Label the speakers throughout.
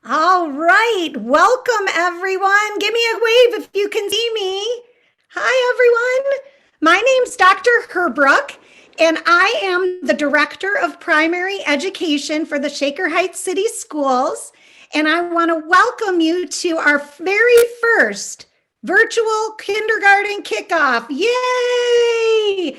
Speaker 1: All right. Welcome, everyone. Give me a wave if you can see me. Hi, everyone. My name's Dr. Herbrook, and I am the Director of Primary Education for the Shaker Heights City Schools. And I want to welcome you to our very first virtual kindergarten kickoff. Yay!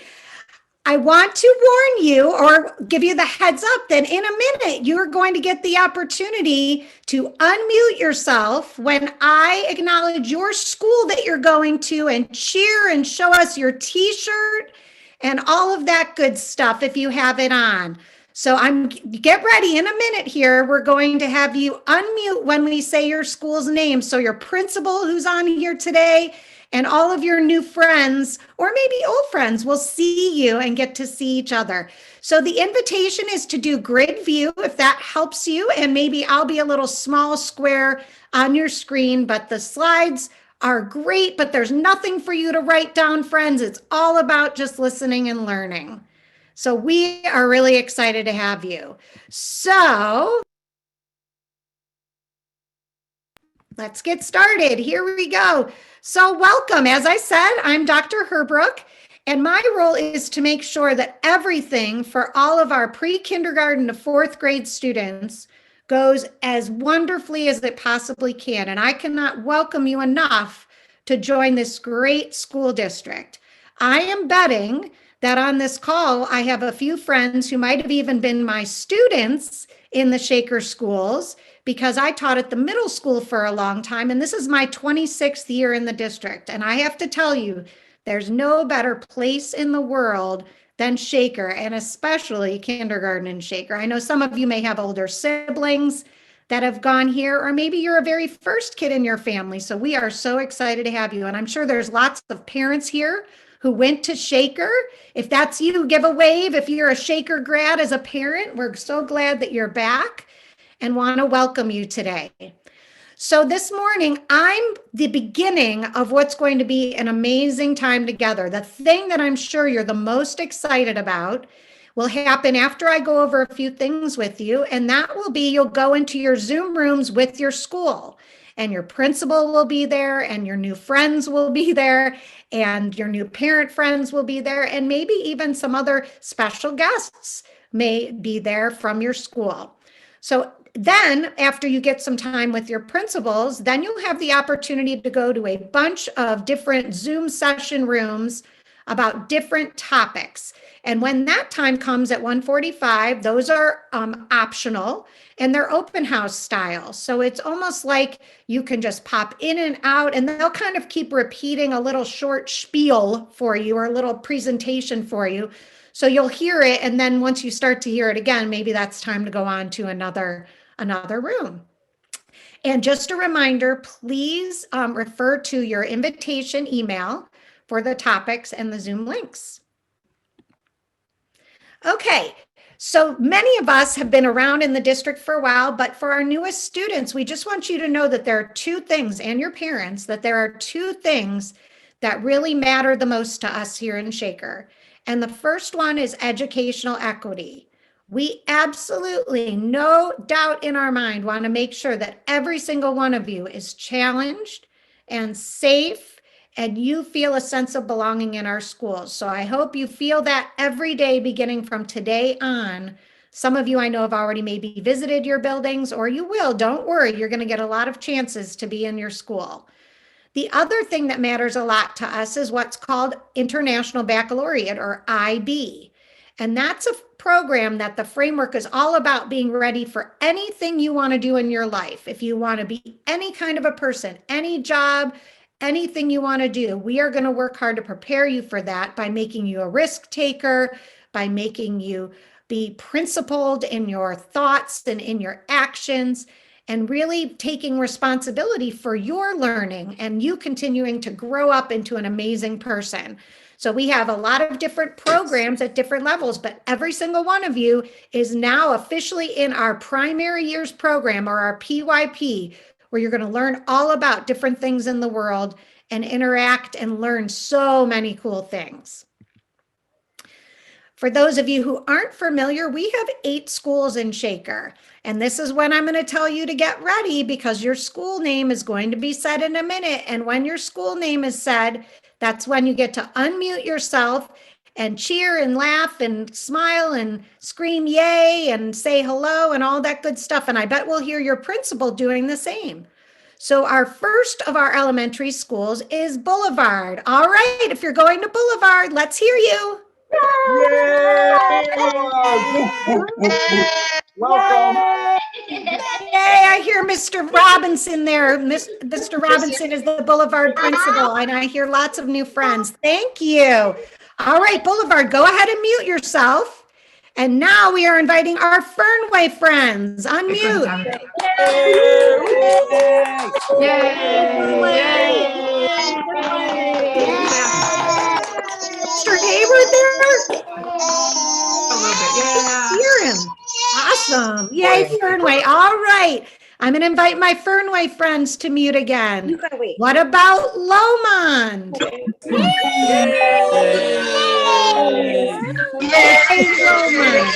Speaker 1: I want to warn you or give you the heads up that in a minute you're going to get the opportunity to unmute yourself when I acknowledge your school that you're going to and cheer and show us your t-shirt and all of that good stuff if you have it on. So I'm get ready in a minute here. We're going to have you unmute when we say your school's name. So your principal who's on here today and all of your new friends or maybe old friends will see you and get to see each other. So the invitation is to do grid view if that helps you, and maybe I'll be a little small square on your screen, but the slides are great, but there's nothing for you to write down, friends. It's all about just listening and learning. So we are really excited to have you. So let's get started. Here we go. So welcome. As I said, I'm Dr. Herbrook, and my role is to make sure that everything for all of our pre-kindergarten to fourth grade students goes as wonderfully as it possibly can. And I cannot welcome you enough to join this great school district. I am betting that on this call, I have a few friends who might have even been my students in the Shaker schools because I taught at the middle school for a long time. And this is my 26th year in the district. And I have to tell you, there's no better place in the world than Shaker, and especially kindergarten and Shaker. I know some of you may have older siblings that have gone here, or maybe you're a very first kid in your family. So we are so excited to have you. And I'm sure there's lots of parents here who went to Shaker. If that's you, give a wave. If you're a Shaker grad as a parent, we're so glad that you're back and want to welcome you today. So this morning, I'm the beginning of what's going to be an amazing time together. The thing that I'm sure you're the most excited about will happen after I go over a few things with you, and that will be you'll go into your Zoom rooms with your school, and your principal will be there, and your new friends will be there, and your new parent friends will be there, and maybe even some other special guests may be there from your school. So then after you get some time with your principals, then you'll have the opportunity to go to a bunch of different Zoom session rooms about different topics. And when that time comes at 1:45, those are optional and they're open house style. So it's almost like you can just pop in and out, and they'll kind of keep repeating a little short spiel for you or a little presentation for you. So you'll hear it, and then once you start to hear it again, maybe that's time to go on to another room. And just a reminder, please refer to your invitation email for the topics and the Zoom links. Okay, so many of us have been around in the district for a while, but for our newest students, we just want you to know that there are two things, and your parents, that there are two things that really matter the most to us here in Shaker. And the first one is educational equity. We absolutely, no doubt in our mind, want to make sure that every single one of you is challenged and safe, and you feel a sense of belonging in our schools. So I hope you feel that every day beginning from today on. Some of you I know have already maybe visited your buildings, or you will. Don't worry, you're going to get a lot of chances to be in your school. The other thing that matters a lot to us is what's called International Baccalaureate, or IB. And that's a program that the framework is all about being ready for anything you want to do in your life. If you want to be any kind of a person, any job, anything you want to do, we are going to work hard to prepare you for that by making you a risk taker, by making you be principled in your thoughts and in your actions, and really taking responsibility for your learning and you continuing to grow up into an amazing person. So we have a lot of different programs at different levels, but every single one of you is now officially in our primary years program, or our PYP, where you're going to learn all about different things in the world and interact and learn so many cool things. For those of you who aren't familiar, we have 8 schools in Shaker. And this is when I'm going to tell you to get ready because your school name is going to be said in a minute. And when your school name is said, that's when you get to unmute yourself and cheer and laugh and smile and scream yay and say hello and all that good stuff. And I bet we'll hear your principal doing the same. So our first of our elementary schools is Boulevard. All right, if you're going to Boulevard, let's hear you.
Speaker 2: Welcome.
Speaker 1: Yay, I hear Mr. Robinson there. Mr. Robinson is the Boulevard principal, and I hear lots of new friends. Thank you. All right, Boulevard, go ahead and mute yourself. And now we are inviting our Fernway friends. Unmute. Mr. Hayward there? Hear him. Awesome. Yay, Fernway. All right. I'm going to invite my Fernway friends to mute again. What about Lomond? Yay, Lomond.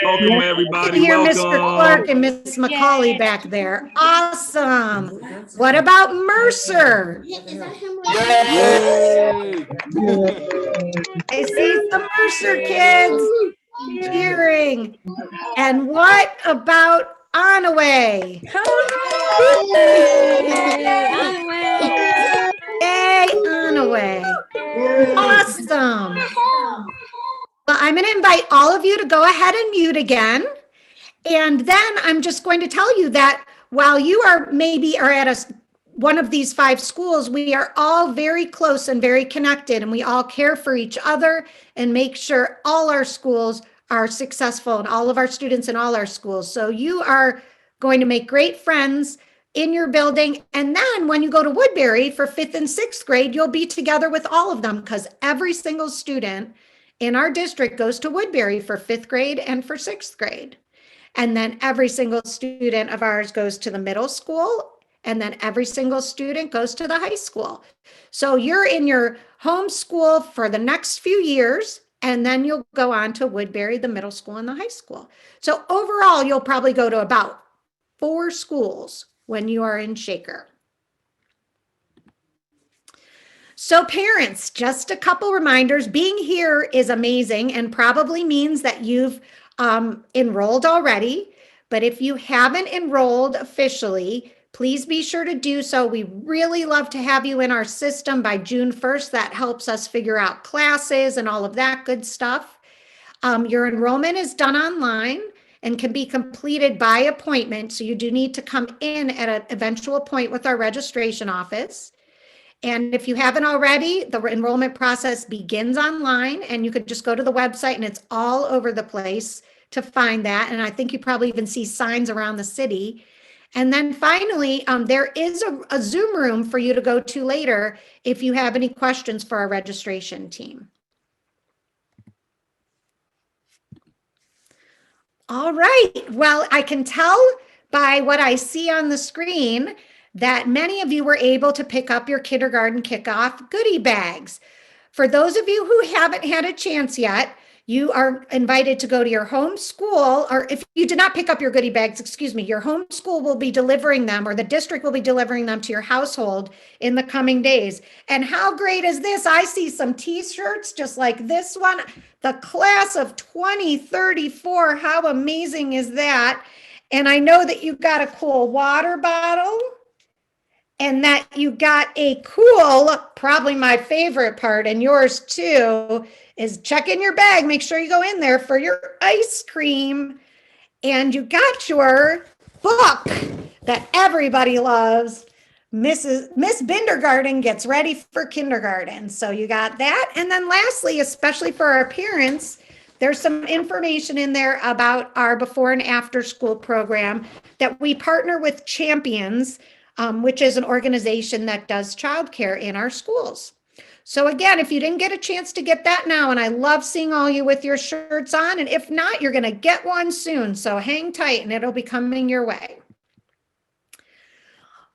Speaker 2: Welcome, everybody.
Speaker 1: Hear
Speaker 2: Welcome.
Speaker 1: Mr. Clark and Miss McCauley back there. Awesome. What about Mercer? I see some Mercer kids cheering. And what about Onaway? Yay, Onaway. Awesome. Well, I'm going to invite all of you to go ahead and mute again. And then I'm just going to tell you that while you are at one of these 5 schools, we are all very close and very connected, and we all care for each other and make sure all our schools are successful and all of our students in all our schools. So you are going to make great friends in your building. And then when you go to Woodbury for 5th and 6th grade, you'll be together with all of them because every single student in our district goes to Woodbury for 5th grade and for 6th grade. And then every single student of ours goes to the middle school, and then every single student goes to the high school. So you're in your home school for the next few years, and then you'll go on to Woodbury, the middle school and the high school. So overall, you'll probably go to about 4 schools when you are in Shaker. So parents, just a couple reminders. Being here is amazing and probably means that you've enrolled already. But if you haven't enrolled officially, please be sure to do so. We really love to have you in our system by June 1st. That helps us figure out classes and all of that good stuff. Your enrollment is done online and can be completed by appointment. So you do need to come in at an eventual point with our registration office. And if you haven't already, the enrollment process begins online, and you could just go to the website and it's all over the place to find that. And I think you probably even see signs around the city. And then finally, there is a Zoom room for you to go to later if you have any questions for our registration team. All right. Well, I can tell by what I see on the screen that many of you were able to pick up your kindergarten kickoff goodie bags. For those of you who haven't had a chance yet, you are invited to go to your home school, or if you did not pick up your goodie bags, excuse me, your home school will be delivering them, or the district will be delivering them to your household in the coming days. And how great is this? I see some t-shirts just like this one, the class of 2034. How amazing is that? And I know that you got a cool water bottle, and that you got a cool, probably my favorite part, and yours too, is check in your bag. Make sure you go in there for your ice cream. And you got your book that everybody loves. Miss Bindergarten Gets Ready for Kindergarten. So you got that. And then lastly, especially for our parents, there's some information in there about our before and after school program that we partner with Champions, which is an organization that does childcare in our schools. So again, if you didn't get a chance to get that now, and I love seeing all you with your shirts on, and if not, you're going to get one soon. So hang tight and it'll be coming your way.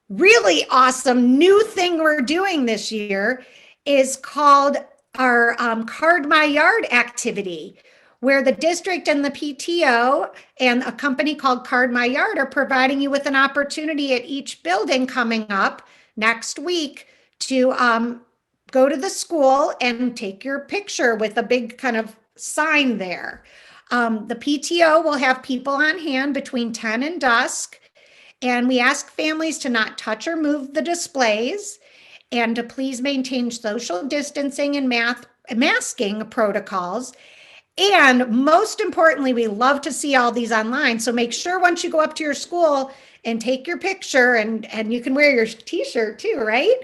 Speaker 1: Really awesome new thing we're doing this year is called our Card My Yard activity, where the district and the PTO and a company called Card My Yard are providing you with an opportunity at each building coming up next week to go to the school and take your picture with a big kind of sign there. The PTO will have people on hand between 10 and dusk, and we ask families to not touch or move the displays and to please maintain social distancing and masking protocols. And most importantly, we love to see all these online. So make sure once you go up to your school and take your picture, and you can wear your t-shirt too, right?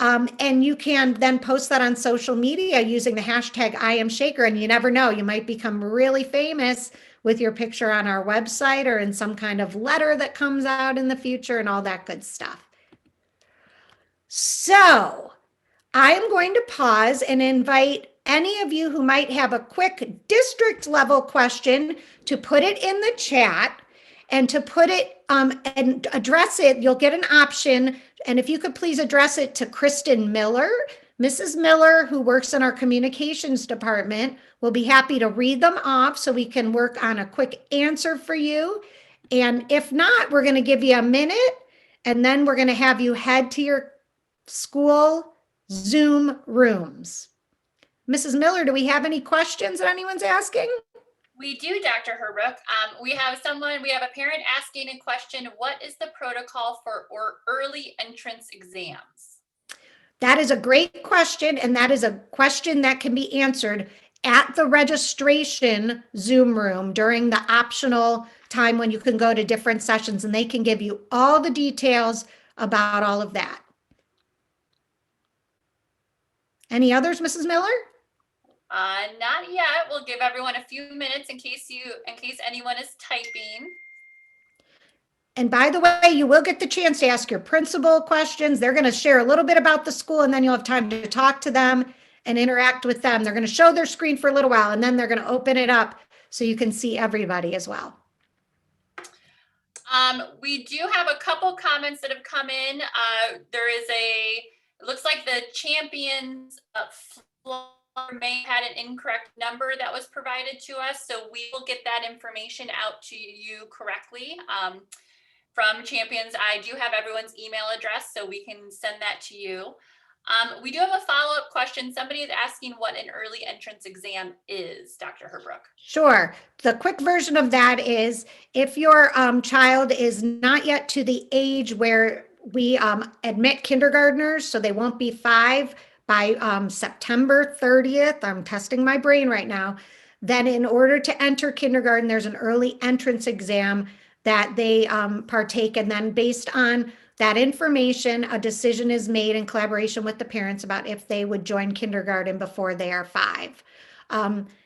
Speaker 1: And you can then post that on social media using the hashtag I am Shaker. And you never know, you might become really famous with your picture on our website or in some kind of letter that comes out in the future and all that good stuff. So I am going to pause and invite any of you who might have a quick district level question to put it in the chat and to put it and address it. You'll get an option. And if you could please address it to Kristen Miller. Mrs. Miller, who works in our communications department, will be happy to read them off so we can work on a quick answer for you. And if not, we're going to give you a minute and then we're going to have you head to your school Zoom rooms. Mrs. Miller, do we have any questions that anyone's asking?
Speaker 3: We do, Dr. Herbrook. We have a parent asking a question. What is the protocol for early entrance exams?
Speaker 1: That is a great question, and that is a question that can be answered at the registration Zoom room during the optional time when you can go to different sessions, and they can give you all the details about all of that. Any others, Mrs. Miller?
Speaker 3: Not yet. We'll give everyone a few minutes in case anyone is typing.
Speaker 1: And by the way, you will get the chance to ask your principal questions. They're going to share a little bit about the school, and then you'll have time to talk to them and interact with them. They're going to show their screen for a little while, and then they're going to open it up so you can see everybody as well.
Speaker 3: We do have a couple comments that have come in. It looks like the champions may had an incorrect number that was provided to us, so we will get that information out to you correctly from champions. I do have everyone's email address, so we can send that to you. We do have a follow-up question. Somebody is asking what an early entrance exam is, Dr. Herbrook.
Speaker 1: Sure. The quick version of that is if your child is not yet to the age where we admit kindergartners, so they won't be 5 by September 30th, I'm testing my brain right now, then in order to enter kindergarten, there's an early entrance exam that they partake. And then based on that information, a decision is made in collaboration with the parents about if they would join kindergarten before they are 5.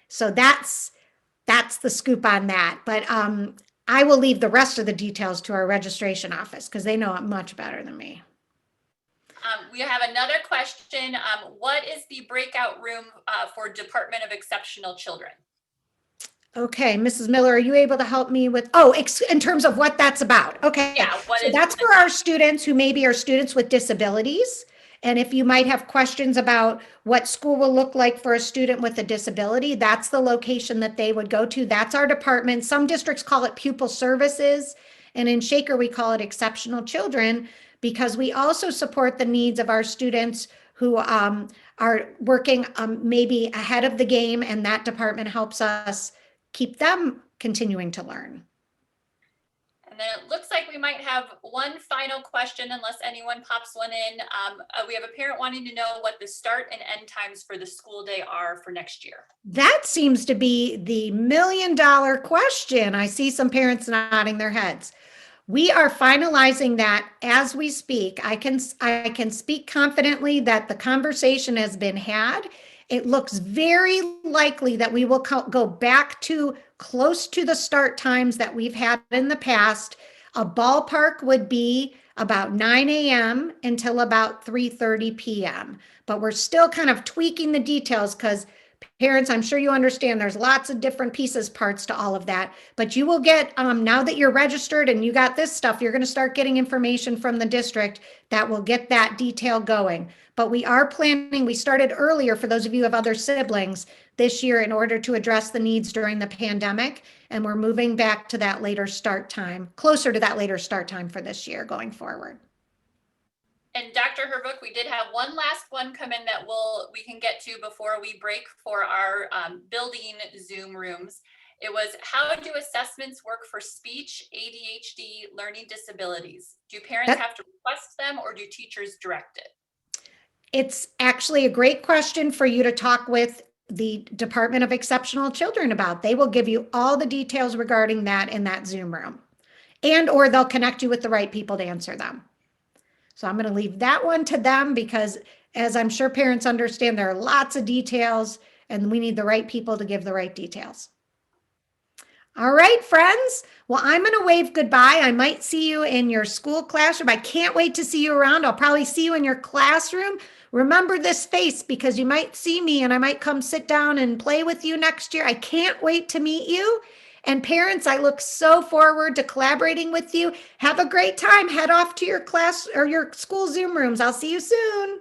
Speaker 1: So that's the scoop on that. But I will leave the rest of the details to our registration office because they know it much better than me.
Speaker 3: We have another question. What is the breakout room for Department of Exceptional Children?
Speaker 1: Okay, Mrs. Miller, are you able to help me with, in terms of what that's about? Okay.
Speaker 3: Yeah,
Speaker 1: so that's for our students who maybe are students with disabilities. And if you might have questions about what school will look like for a student with a disability, that's the location that they would go to. That's our department. Some districts call it pupil services. And in Shaker, we call it exceptional children because we also support the needs of our students who are working maybe ahead of the game. And that department helps us keep them continuing to learn.
Speaker 3: And then it looks like we might have one final question unless anyone pops one in. We have a parent wanting to know what the start and end times for the school day are for next year.
Speaker 1: That seems to be the $1 million question. I see some parents nodding their heads. We are finalizing that as we speak. I can speak confidently that the conversation has been had. It looks very likely that we will go back to close to the start times that we've had in the past. A ballpark would be about 9 a.m. until about 3:30 p.m. But we're still kind of tweaking the details because Parents, I'm sure you understand there's lots of different pieces, parts to all of that, but you will get, now that you're registered and you got this stuff, you're going to start getting information from the district that will get that detail going. But we are planning, we started earlier for those of you who have other siblings this year in order to address the needs during the pandemic. And we're moving back to that later start time, closer to that later start time for this year going forward.
Speaker 3: And Dr. Herbook, we did have one last one come in that we can get to before we break for our building Zoom rooms. It was, how do assessments work for speech, ADHD, learning disabilities? Do parents have to request them or do teachers direct it?
Speaker 1: It's actually a great question for you to talk with the Department of Exceptional Children about. They will give you all the details regarding that in that Zoom room, and or they'll connect you with the right people to answer them. So I'm going to leave that one to them because, as I'm sure parents understand, there are lots of details and we need the right people to give the right details. All right, friends. Well, I'm going to wave goodbye. I might see you in your school classroom. I can't wait to see you around. I'll probably see you in your classroom. Remember this face because you might see me and I might come sit down and play with you next year. I can't wait to meet you. And parents, I look so forward to collaborating with you. Have a great time. Head off to your class or your school Zoom rooms. I'll see you soon.